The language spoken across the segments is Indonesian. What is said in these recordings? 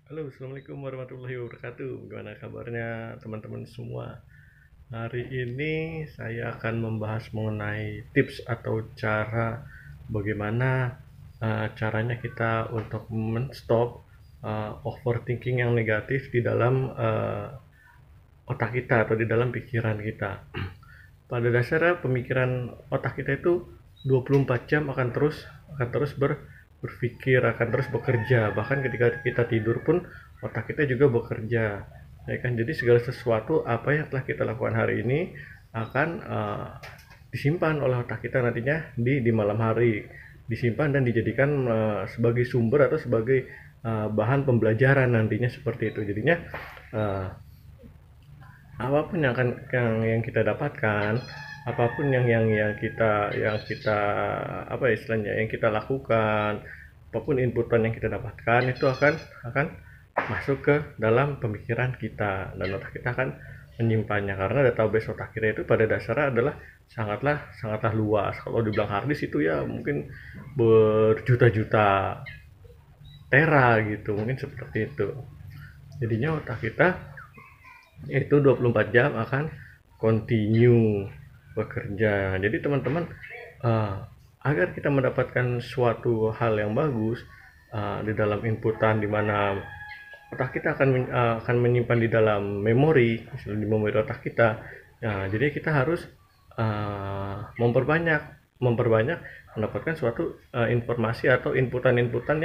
Halo, Assalamualaikum warahmatullahi wabarakatuh. Bagaimana kabarnya teman-teman semua? Hari ini saya akan membahas mengenai tips atau cara bagaimana caranya kita untuk men-stop overthinking yang negatif di dalam otak kita atau di dalam pikiran kita. Pada dasarnya pemikiran otak kita itu 24 jam akan terus berpikir, akan terus bekerja. Bahkan ketika kita tidur pun otak kita juga bekerja. Ya kan? Jadi segala sesuatu apa yang telah kita lakukan hari ini akan disimpan oleh otak kita nantinya di malam hari, disimpan dan dijadikan sebagai sumber atau sebagai bahan pembelajaran nantinya seperti itu. Jadinya uh, apapun yang kita dapatkan, apapun yang kita apa ya istilahnya yang kita lakukan, apapun inputan yang kita dapatkan itu akan masuk ke dalam pemikiran kita dan otak kita akan menyimpannya karena database otak kita itu pada dasarnya adalah sangatlah luas. Kalau dibilang harddisk itu ya mungkin berjuta-juta tera gitu, mungkin seperti itu. Jadinya otak kita itu 24 jam akan continue bekerja. Jadi teman-teman, uh, agar kita mendapatkan suatu hal yang bagus di dalam inputan di mana otak kita akan menyimpan di dalam memori, misalnya di memori otak kita. Nah, jadi kita harus memperbanyak memperbanyak mendapatkan suatu informasi atau inputan-inputan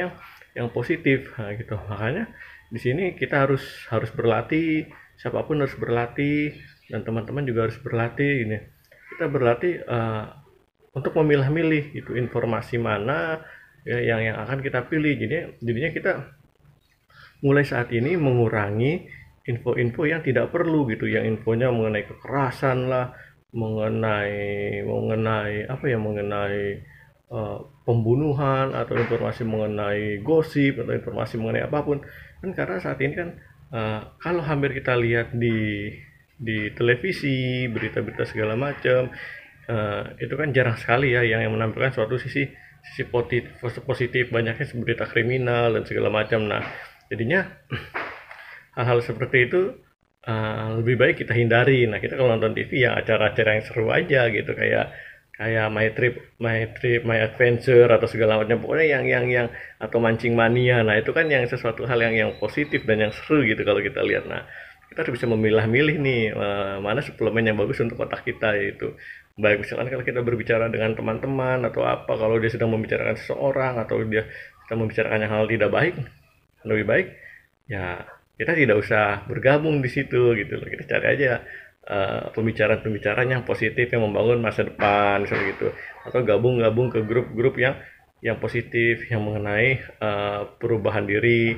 yang positif. Nah, gitu. Makanya di sini kita harus berlatih, siapapun harus berlatih dan teman-teman juga harus berlatih ini. Kita berlatih untuk memilah-milih itu informasi mana ya, yang akan kita pilih. Jadinya kita mulai saat ini mengurangi info-info yang tidak perlu gitu, yang infonya mengenai kekerasan lah, mengenai mengenai apa ya, mengenai pembunuhan atau informasi mengenai gosip atau informasi mengenai apapun. Kan karena saat ini kan kalau hampir kita lihat di televisi, berita-berita segala macam, itu kan jarang sekali ya yang menampilkan suatu sisi sisi positif, banyaknya berita kriminal dan segala macam. Nah, jadinya hal-hal seperti itu lebih baik kita hindari. Nah, kita kalau nonton TV ya acara-acara yang seru aja gitu, kayak kayak My Trip, My Adventure atau segala macam, pokoknya yang atau Mancing Mania. Nah, itu kan yang sesuatu hal yang positif dan yang seru gitu kalau kita lihat. Nah, kita harus bisa memilah-milih nih mana suplemen yang bagus untuk otak kita, yaitu baik misalkan kalau kita berbicara dengan teman-teman atau apa, kalau dia sedang membicarakan seseorang atau dia sedang membicarakan hal tidak baik, lebih baik ya kita tidak usah bergabung di situ gitu loh. Kita cari aja pembicaraan-pembicaraan yang positif yang membangun masa depan misalnya gitu, atau gabung-gabung ke grup-grup yang positif yang mengenai perubahan diri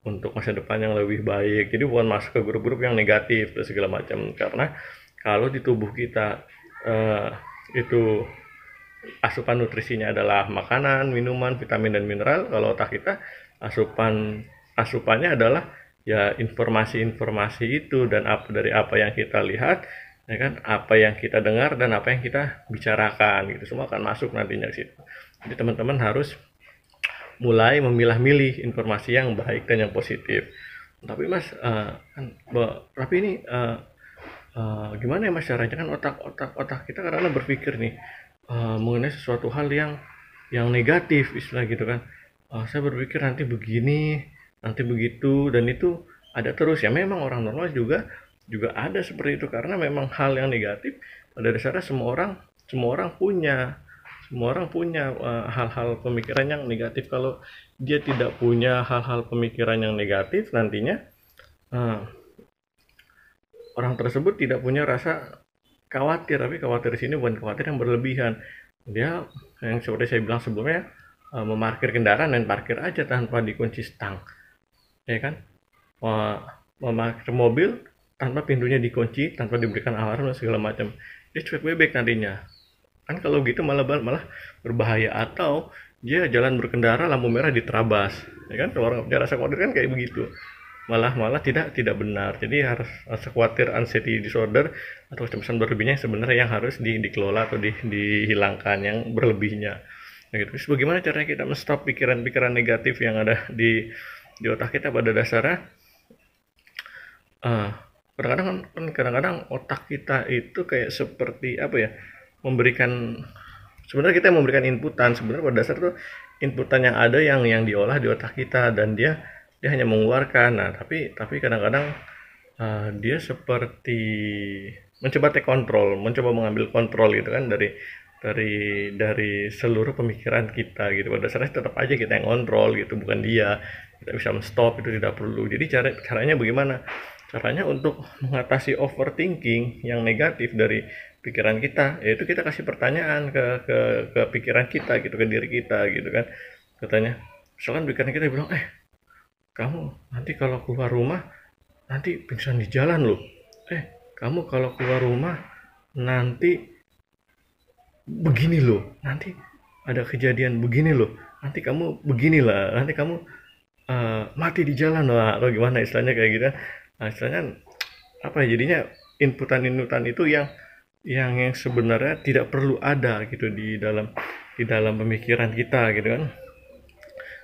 untuk masa depan yang lebih baik. Jadi bukan masuk ke grup-grup yang negatif dan segala macam, karena kalau di tubuh kita itu asupan nutrisinya adalah makanan, minuman, vitamin dan mineral. Kalau otak kita asupannya adalah ya informasi-informasi itu, dan dari apa yang kita lihat, ya kan, apa yang kita dengar dan apa yang kita bicarakan, gitu semua akan masuk nantinya ke situ. Jadi teman-teman harus mulai memilah-milih informasi yang baik dan yang positif. Tapi mas, tapi ini gimana ya mas caranya, kan otak kita karena berpikir nih mengenai sesuatu hal yang negatif istilah gitu kan. Saya berpikir nanti begini, nanti begitu, dan itu ada terus. Ya memang orang normal juga juga ada seperti itu, karena memang hal yang negatif pada dasarnya semua orang punya hal-hal pemikiran yang negatif. Kalau dia tidak punya hal-hal pemikiran yang negatif, nantinya uh, orang tersebut tidak punya rasa khawatir. Tapi khawatir di sini bukan khawatir yang berlebihan. Dia yang seperti saya bilang sebelumnya, memarkir kendaraan dan parkir aja tanpa dikunci stang, ya kan. Memarkir mobil tanpa pintunya dikunci, tanpa diberikan alarm dan segala macam, dia cuek bebek nantinya. Kan kalau gitu malah malah berbahaya. Atau dia jalan berkendara lampu merah diterabas, ya kan. Kalau orang punya rasa khawatir kan kayak begitu, malah malah tidak benar. Jadi harus rasa khawatir, anxiety disorder atau kecemasan berlebihnya sebenarnya yang harus dikelola atau dihilangkan yang berlebihnya. Nah, gitu. Terus bagaimana caranya kita menstop pikiran-pikiran negatif yang ada di otak kita pada dasarnya eh, kadang-kadang otak kita itu kayak seperti apa ya, memberikan, sebenarnya kita memberikan inputan, sebenarnya pada dasar tuh inputan yang ada yang diolah di otak kita, dan dia hanya mengeluarkan. Nah, tapi kadang-kadang dia seperti mencoba take control, mencoba mengambil kontrol gitu kan dari seluruh pemikiran kita gitu. Pada dasarnya tetap aja kita yang kontrol gitu, bukan dia. Kita bisa stop, itu tidak perlu. Jadi caranya bagaimana? Caranya untuk mengatasi overthinking yang negatif dari pikiran kita, yaitu kita kasih pertanyaan ke pikiran kita gitu, ke diri kita gitu kan. Katanya, misalkan pikiran kita bilang, kamu nanti kalau keluar rumah nanti pingsan di jalan loh. Kamu kalau keluar rumah nanti begini loh. Nanti ada kejadian begini loh. Nanti kamu beginilah. Nanti kamu mati di jalan lah, atau gimana istilahnya kayak gitu. Nah, istilahnya apa ya, jadinya inputan-inputan itu yang sebenarnya tidak perlu ada gitu di dalam pemikiran kita gitu kan.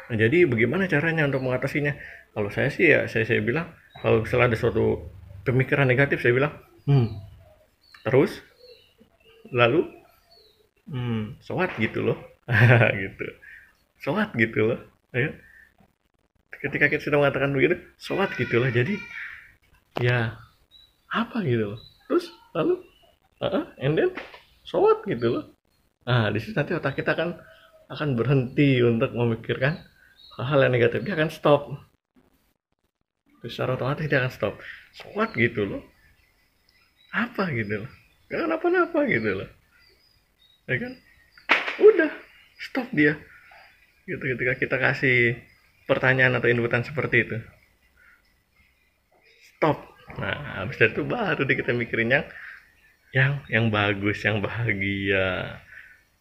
Nah, jadi bagaimana caranya untuk mengatasinya? Kalau saya sih ya saya bilang, kalau misalnya ada suatu pemikiran negatif, saya bilang, terus lalu soat gitu loh. Gitu. Soat gitu loh. Ayo. Ketika kita sudah mengatakan begitu, soat gitu loh. Jadi ya apa gitu loh. Terus lalu and then soat gitu loh. Nah, di situ nanti otak kita akan berhenti untuk memikirkan hal-hal yang negatif. Dia akan stop. Secara otomatis dia akan stop. Soat gitu loh. Apa gitu loh. Gak kenapa-napa gitu loh. Ya kan? Udah, stop dia. Gitu, ketika kita kasih pertanyaan atau inputan seperti itu, stop. Nah, habis dari itu baru deh kita mikirin yang bagus, yang bahagia.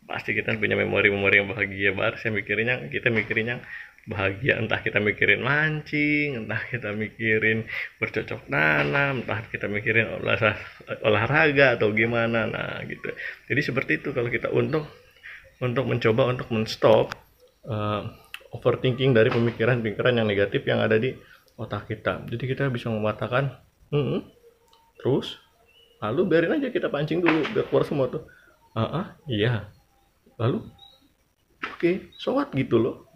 Pasti kita punya memori-memori yang bahagia. Baru kita mikirin yang bahagia. Entah kita mikirin mancing, entah kita mikirin bercocok tanam, entah kita mikirin olahraga atau gimana. Nah, gitu. Jadi seperti itu kalau kita untuk mencoba untuk menstop overthinking dari pemikiran-pemikiran yang negatif yang ada di otak kita. Jadi kita bisa mengatakan, terus lalu biarin aja kita pancing dulu biar keluar semua tuh. Iya. Lalu oke, so what gitu loh.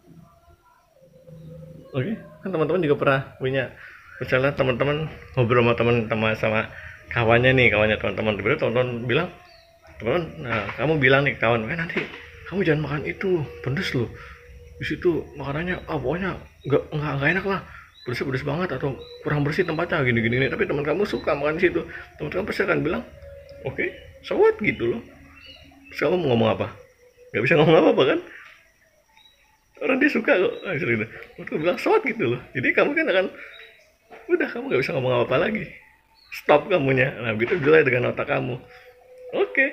Oke, kan teman-teman juga pernah punya, misalnya teman-teman ngobrol sama kawannya teman-teman, tiba-tiba teman-teman bilang, kamu bilang nih ke kawan, nanti kamu jangan makan itu, pedes loh. Di situ makanannya pokoknya nggak enak lah, pedes banget atau kurang bersih tempatnya gini. Tapi teman kamu suka makan di situ, teman kamu pasti akan bilang, oke, so what gitu loh. Terus kamu mau ngomong apa? Nggak bisa ngomong apa kan? Orang dia suka kok. Aku bilang so what gitu loh. Jadi kamu kan akan, udah, kamu nggak bisa ngomong apa lagi. Stop kamunya. Nah, begitu juga dengan otak kamu. Oke,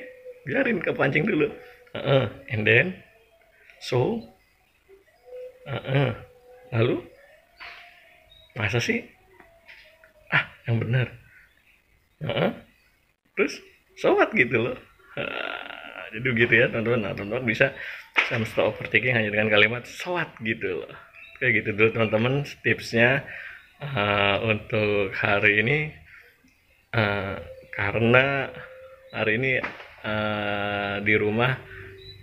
biarin kepancing dulu. And then so lalu masa sih yang benar, terus so what gitu loh. Jadi begitu ya teman-teman. Nah, teman-teman bisa stop overthinking hanya dengan kalimat so what gitu loh. Kayak gitu dulu teman-teman tipsnya untuk hari ini. Karena hari ini di rumah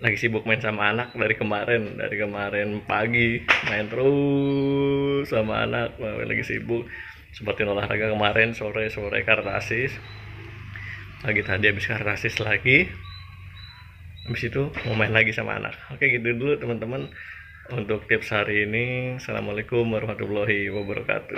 lagi sibuk main sama anak dari kemarin pagi, main terus sama anak, lagi sibuk sempetin olahraga kemarin sore kartasis lagi, tadi habis kartasis lagi, habis itu mau main lagi sama anak. Oke, gitu dulu teman-teman untuk tips hari ini. Assalamualaikum warahmatullahi wabarakatuh.